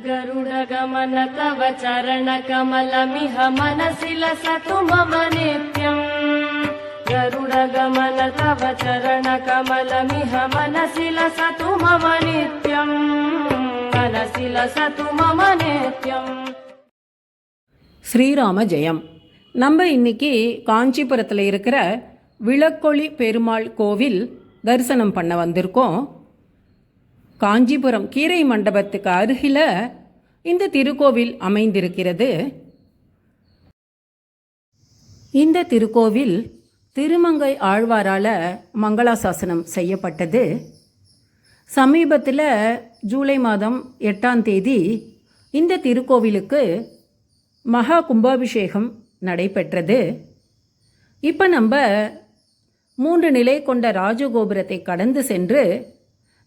गरुडगमन तव चरणकमलमिह मनसि लसतु मम नित्यम्। गरुडगमन तव चरणकमलमिह मनसि लसतु मम नित्यम्। मनसि लसतु मम नित्यम्। ஸ்ரீராம ஜெயம். நம்ம இன்னைக்கு காஞ்சிபுரத்தில் இருக்கிற விளக்கொளி பெருமாள் கோவில் தரிசனம் பண்ண வந்திருக்கோம். காஞ்சிபுரம் கீரை மண்டபத்துக்கு அருகில் இந்த திருக்கோவில் அமைந்திருக்கிறது. இந்த திருக்கோவில் திருமங்கை ஆழ்வாரால் மங்களாசாசனம் செய்யப்பட்டது. சமீபத்தில் ஜூலை மாதம் 8ஆம் தேதி இந்த திருக்கோவிலுக்கு மகா கும்பாபிஷேகம் நடைபெற்றது. இப்போ நம்ம 3 நிலை கொண்ட ராஜகோபுரத்தை கடந்து சென்று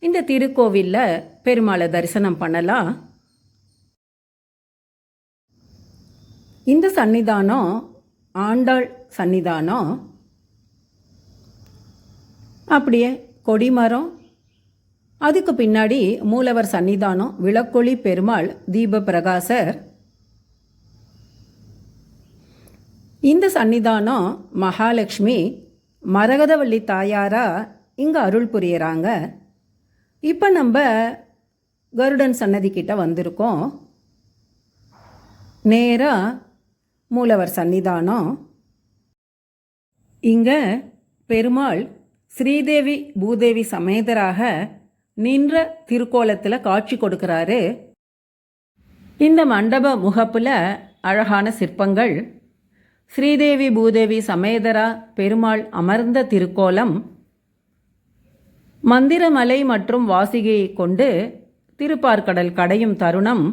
இந்த திருக்கோவிலில் பெருமாளை தரிசனம் பண்ணலாம். இந்த சன்னிதானம் ஆண்டாள் சன்னிதானம். அப்படியே கொடிமரம், அதுக்கு பின்னாடி மூலவர் சன்னிதானம், விளக்கொளி பெருமாள், தீப பிரகாசர். இந்த சன்னிதானம் மகாலட்சுமி மரகதவள்ளி தாயாரா இங்கே அருள் புரியறாங்க. இப்போ நம்ம கருடன் சன்னதி கிட்ட வந்திருக்கோம். நேராக மூலவர் சன்னிதானம். இங்கே பெருமாள் ஸ்ரீதேவி பூதேவி சமேதராக நின்ற திருக்கோலத்தில் காட்சி கொடுக்கிறாரு. இந்த மண்டப முகப்பில் அழகான சிற்பங்கள். ஸ்ரீதேவி பூதேவி சமேதரா பெருமாள் அமர்ந்த திருக்கோலம். மந்திரமலை மற்றும் வாசிகையை கொண்டு திருப்பார்கடல் கடையும் தருணம்.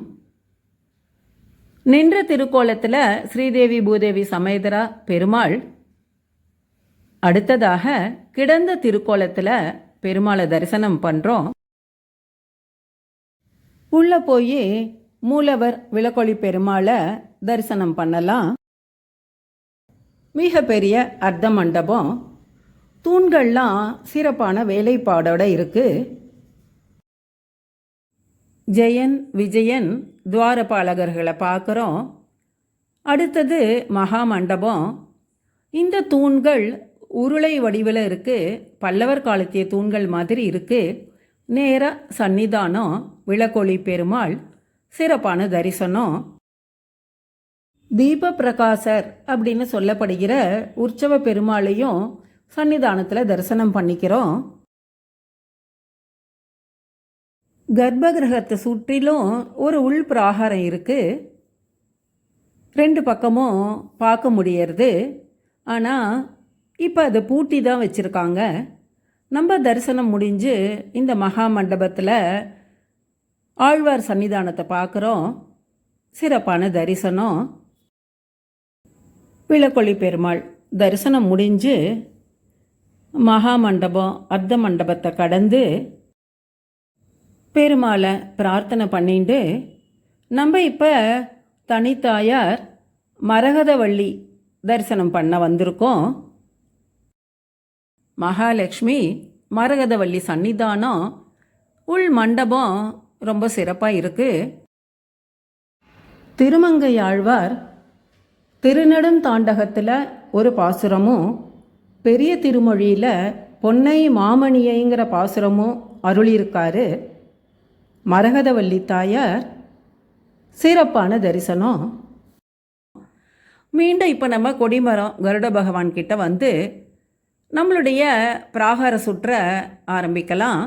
நின்ற திருக்கோலத்தில் ஸ்ரீதேவி பூதேவி சமேதரா பெருமாள். அடுத்ததாக கிடந்த திருக்கோலத்தில் பெருமாளை தரிசனம் பண்ணுறோம். உள்ளே போய் மூலவர் விளக்கொளி பெருமாளை தரிசனம் பண்ணலாம். மிக பெரிய அர்த்த மண்டபம். தூண்கள்லாம் சிறப்பான வேலைப்பாடோட இருக்கு. ஜெயன் விஜயன் துவாரபாலகர்களை பார்க்குறோம். அடுத்தது மகா மண்டபம். இந்த தூண்கள் உருளை வடிவில் இருக்குது. பல்லவர் காலத்திய தூண்கள் மாதிரி இருக்குது. நேராக சன்னிதானம், விளக்கொளி பெருமாள், சிறப்பான தரிசனம். தீப பிரகாசர் அப்படின்னு சொல்லப்படுகிற உற்சவ பெருமாளையும் சன்னிதானத்தில் தரிசனம் பண்ணிக்கிறோம். கர்ப்பகிரகத்தை சுற்றிலும் ஒரு உள் பிராகாரம் இருக்குது. 2 பக்கமும் பார்க்க முடியறது. ஆனால் இப்போ அதை பூட்டி தான் வச்சுருக்காங்க. நம்ம தரிசனம் முடிஞ்சு இந்த மகா மண்டபத்தில் ஆழ்வார் சன்னிதானத்தை பார்க்குறோம். சிறப்பான தரிசனம். விளக்கொளி பெருமாள் தரிசனம் முடிஞ்சு மகா மண்டபம் அர்த்த மண்டபத்தை கடந்து பெருமாளை பிரார்த்தனை பண்ணிட்டு நம்ம இப்போ தனித்தாயார் மரகதவள்ளி தரிசனம் பண்ண வந்திருக்கோம். மகாலட்சுமி மரகதவள்ளி சன்னிதானம். உள் மண்டபம் ரொம்ப சிறப்பாக இருக்குது. திருமங்கை ஆழ்வார் திருநெடுந்தாண்டகத்தில் ஒரு பாசுரமும், பெரிய திருமொழியில் பொன்னை மாமணியைங்கிற பாசுரமும் அருளியிருக்காரு. மரகதவள்ளி தாயார் சிறப்பான தரிசனம். மீண்டும் இப்போ நம்ம கொடிமரம் கருட பகவான் கிட்ட வந்து நம்மளுடைய பிராகார சுற்ற ஆரம்பிக்கலாம்.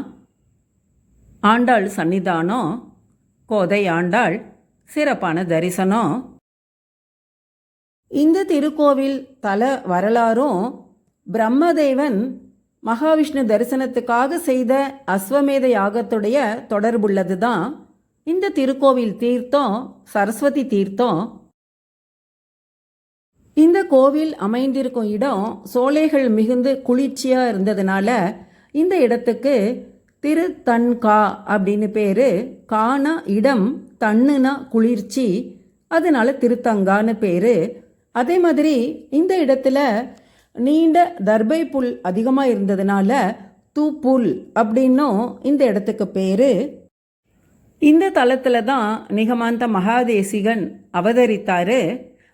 ஆண்டாள் சன்னிதானம், கோதை ஆண்டாள், சிறப்பான தரிசனம். இந்த திருக்கோவில் தல வரலாறும் பிரம்மதேவன் மகாவிஷ்ணு தரிசனத்துக்காக செய்த அஸ்வமேத யாகத்துடைய தொடர்புள்ளது தான் இந்த திருக்கோவில் தீர்த்தம், சரஸ்வதி தீர்த்தம். இந்த கோவில் அமைந்திருக்கும் இடம் சோலைகள் மிகுந்து குளிர்ச்சியாக இருந்ததுனால இந்த இடத்துக்கு திருத்தன்கா அப்படின்னு பேர். கானா இடம், தன்னுனா குளிர்ச்சி, அதனால திருத்தங்கான்னு பேர். அதே மாதிரி இந்த இடத்துல நீண்ட தர்பை புல் அதிகமாக இருந்ததுனால தூப்புல் அப்படின்னும் இந்த இடத்துக்கு பேர். இந்த தலத்தில் தான் நிகமாந்த மகாதேசிகன் அவதரித்தார்.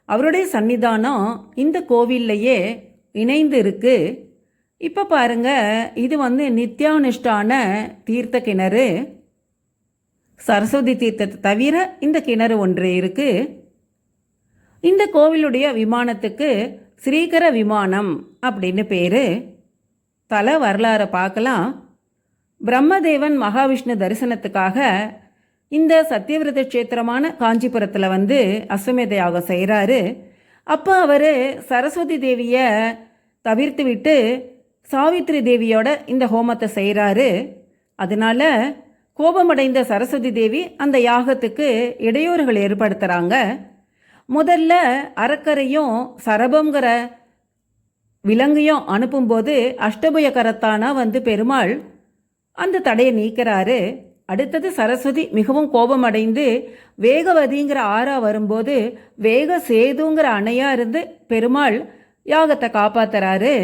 அவருடைய சன்னிதானம் இந்த கோவில்லையே இணைந்து இருக்கு. இப்போ பாருங்க, இது நித்யானுஷ்டான தீர்த்த கிணறு. சரஸ்வதி தீர்த்தத்தை தவிர இந்த கிணறு ஒன்று இருக்கு. இந்த கோவிலுடைய விமானத்துக்கு ஸ்ரீகர விமானம் அப்படின்னு பேர். தல வரலாறை பார்க்கலாம். பிரம்மதேவன் மகாவிஷ்ணு தரிசனத்துக்காக இந்த சத்தியவிரத க்ஷேத்திரமான காஞ்சிபுரத்தில் அஸ்வமேத யாகம் செய்கிறாரு. அப்போ அவர் சரஸ்வதி தேவியை தவிர்த்து விட்டு சாவித்ரி தேவியோட இந்த ஹோமத்தை செய்கிறாரு. அதனால கோபமடைந்த சரஸ்வதி தேவி அந்த யாகத்துக்கு இடையூறுகள் ஏற்படுத்துகிறாங்க. முதல்ல அரக்கரையும் சரபங்கிற விலங்கையும் அனுப்பும்போது அஷ்டபுய கரத்தானா பெருமாள் அந்த தடையை நீக்கிறாரு. அடுத்தது சரஸ்வதி மிகவும் கோபமடைந்து வேகவதிங்கிற ஆறா வரும்போது வேக சேதுங்கிற அணையா இருந்து பெருமாள் யாகத்தை காப்பாத்துறாரு.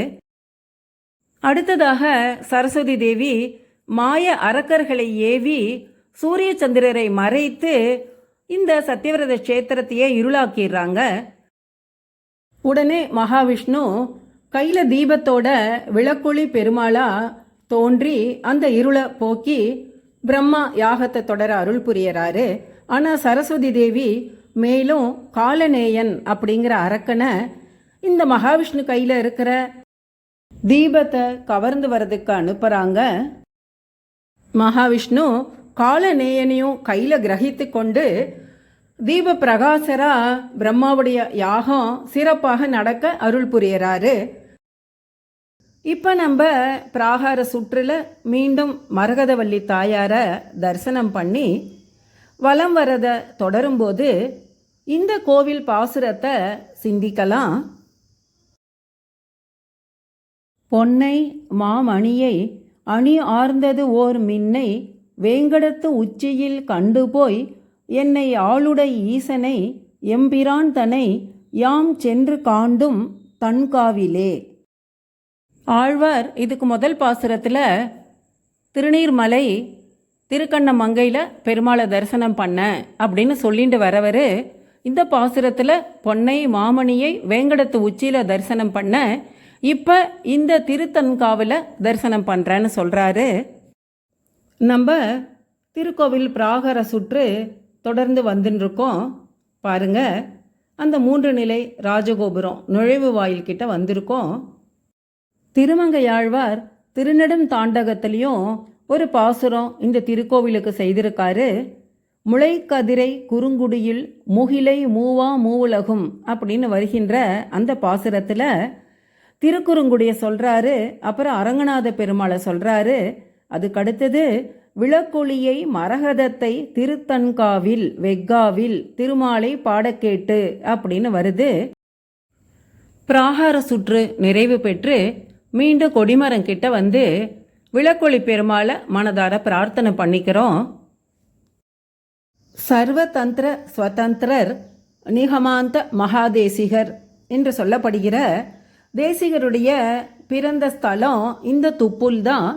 அடுத்ததாக சரஸ்வதி தேவி மாய அரக்கர்களை ஏவி சூரிய சந்திரரை மறைத்து இந்த சத்தியவிரத க்ஷேத்திரத்தையே இருளாக்கிடுறாங்க. உடனே மகாவிஷ்ணு கையில் தீபத்தோட விளக்கொளி பெருமாளா தோன்றி அந்த இருளை போக்கி பிரம்மா யாகத்தை தொடர அருள் புரியறாரு. ஆனால் சரஸ்வதி தேவி மேலும் காலநேயன் அப்படிங்கிற அரக்கனை இந்த மகாவிஷ்ணு கையில் இருக்கிற தீபத்தை கவர்ந்து வர்றதுக்கு அனுப்புகிறாங்க. மகாவிஷ்ணு காலநேயனையும் கையில் கிரகித்து கொண்டு தீப பிரகாசரா பிரம்மாவுடைய யாகம் சிறப்பாக நடக்க அருள் புரியறாரு. இப்போ நம்ம பிராகார சுற்றில் மீண்டும் மரகதவல்லி தாயாரை தரிசனம் பண்ணி வலம் வரதை தொடரும்போது இந்த கோவில் பாசுரத்தை சிந்திக்கலாம். பொன்னை மாமணியை அணி ஆர்ந்தது ஓர் மின்னை வேங்கடத்து உச்சியில் கண்டுபோய் என்னை ஆளுடை ஈசனை எம்பிரான் தனை யாம் சென்று காண்டும் தன்காவிலே. ஆழ்வார் இதுக்கு முதல் பாசுரத்தில் திருநீர்மலை திருக்கண்ணமங்கையில் பெருமாளை தரிசனம் பண்ண அப்படின்னு சொல்லிட்டு வரவர் இந்த பாசுரத்தில் பொன்னை மாமணியை வேங்கடத்து உச்சியில் தரிசனம் பண்ண இப்போ இந்த திருத்தன்காவில் தரிசனம் பண்ணுறேன்னு சொல்கிறாரு. நம்ம திருக்கோவில் பிராகார சுற்று தொடர்ந்து வந்துருக்கோம். பாருங்க, அந்த 3 நிலை ராஜகோபுரம் நுழைவு வாயில் கிட்ட வந்திருக்கோம். திருமங்கையாழ்வார் திருநெடும் தாண்டகத்திலையும் ஒரு பாசுரம் இந்த திருக்கோவிலுக்கு செய்திருக்காரு. முளைக்கதிரை குறுங்குடியில் முகிலை மூவா மூவுலகும் அப்படின்னு வருகின்ற அந்த பாசுரத்தில் திருக்குறுங்குடியை சொல்கிறாரு. அப்புறம் அரங்கநாத பெருமாளை சொல்கிறாரு. அதுக்கடுத்தது விளக்கொளியை மரகதத்தை திருத்தன்காவில் வெக்காவில் திருமாலை பாடக்கேட்டு அப்படின்னு வருது. பிராகார சுற்று நிறைவு பெற்று மீண்டும் கொடிமரம் கிட்ட விளக்கொளி பெருமாளை மனதார பிரார்த்தனை பண்ணிக்கிறோம். சர்வதந்திர ஸ்வதந்திரர் நிகமாந்த மகாதேசிகர் என்று சொல்லப்படுகிற தேசிகருடைய பிறந்த ஸ்தலம் இந்த துப்புல் தான்.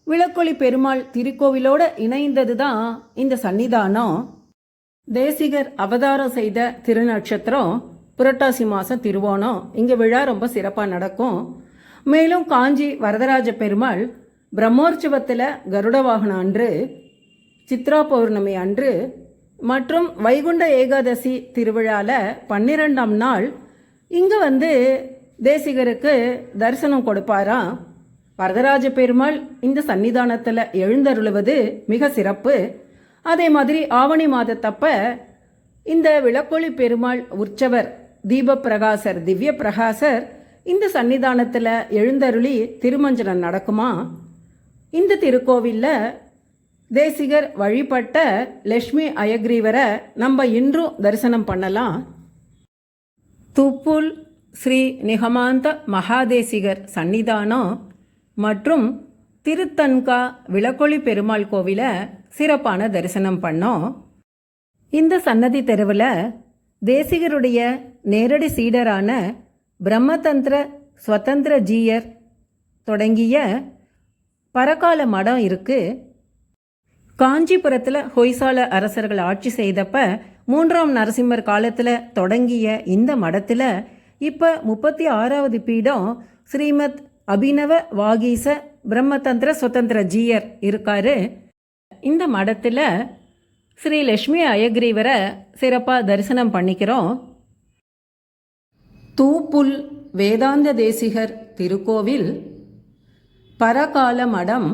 விளக்கொளி பெருமாள் திருக்கோவிலோடு இணைந்தது தான் இந்த சன்னிதானம். தேசிகர் அவதாரம் செய்த திருநட்சத்திரம் புரட்டாசி மாதம் திருவோணம். இங்கே விழா ரொம்ப சிறப்பாக நடக்கும். மேலும் காஞ்சி வரதராஜ பெருமாள் பிரம்மோற்சவத்தில் கருட வாகனம் அன்று, சித்ரா பௌர்ணமி அன்று மற்றும் வைகுண்ட ஏகாதசி திருவிழாவில் 12ஆம் நாள் இங்கே தேசிகருக்கு தரிசனம் கொடுப்பாராம். வரதராஜ பெருமாள் இந்த சன்னிதானத்தில் எழுந்தருளுவது மிக சிறப்பு. அதே மாதிரி ஆவணி மாதத்தப்ப இந்த விளக்கொளி பெருமாள் உற்சவர் தீப பிரகாசர் திவ்ய பிரகாசர் இந்த சன்னிதானத்தில் எழுந்தருளி திருமஞ்சனம் நடக்குமா. இந்த திருக்கோவிலில் தேசிகர் வழிபட்ட லட்சுமி அயக்ரீவரை நம்ம இன்றும் தரிசனம் பண்ணலாம். துப்புல் ஸ்ரீ நிகமாந்த மகாதேசிகர் சன்னிதானம் மற்றும் திருத்தன்கா விளக்கொளி பெருமாள் கோவிலை சிறப்பான தரிசனம் பண்ணோம். இந்த சன்னதி தெருவில் தேசிகருடைய நேரடி சீடரான பிரம்மதந்திர ஸ்வதந்திர ஜீயர் தொடங்கிய பரகால மடம் இருக்குது. காஞ்சிபுரத்தில் ஹொய்சால அரசர்கள் ஆட்சி செய்தப்ப 3ஆம் நரசிம்மர் காலத்தில் தொடங்கிய இந்த மடத்தில் இப்போ 36வது பீடம் ஸ்ரீமத் அபினவ வாகீச பிரம்மதந்திர சுதந்திர ஜீயர் இருக்காரு. இந்த மடத்தில் ஸ்ரீ லட்சுமி அயக்ரீவரை சிறப்பாக தரிசனம் பண்ணிக்கிறோம். தூப்புல் வேதாந்த தேசிகர் திருக்கோவில், பரகால மடம்,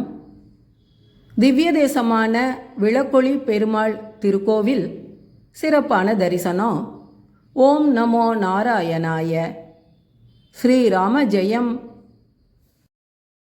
திவ்ய தேசமான விளக்கொளி பெருமாள் திருக்கோவில் சிறப்பான தரிசனம். ஓம் நமோ நாராயணாய. ஸ்ரீராம ஜெயம்.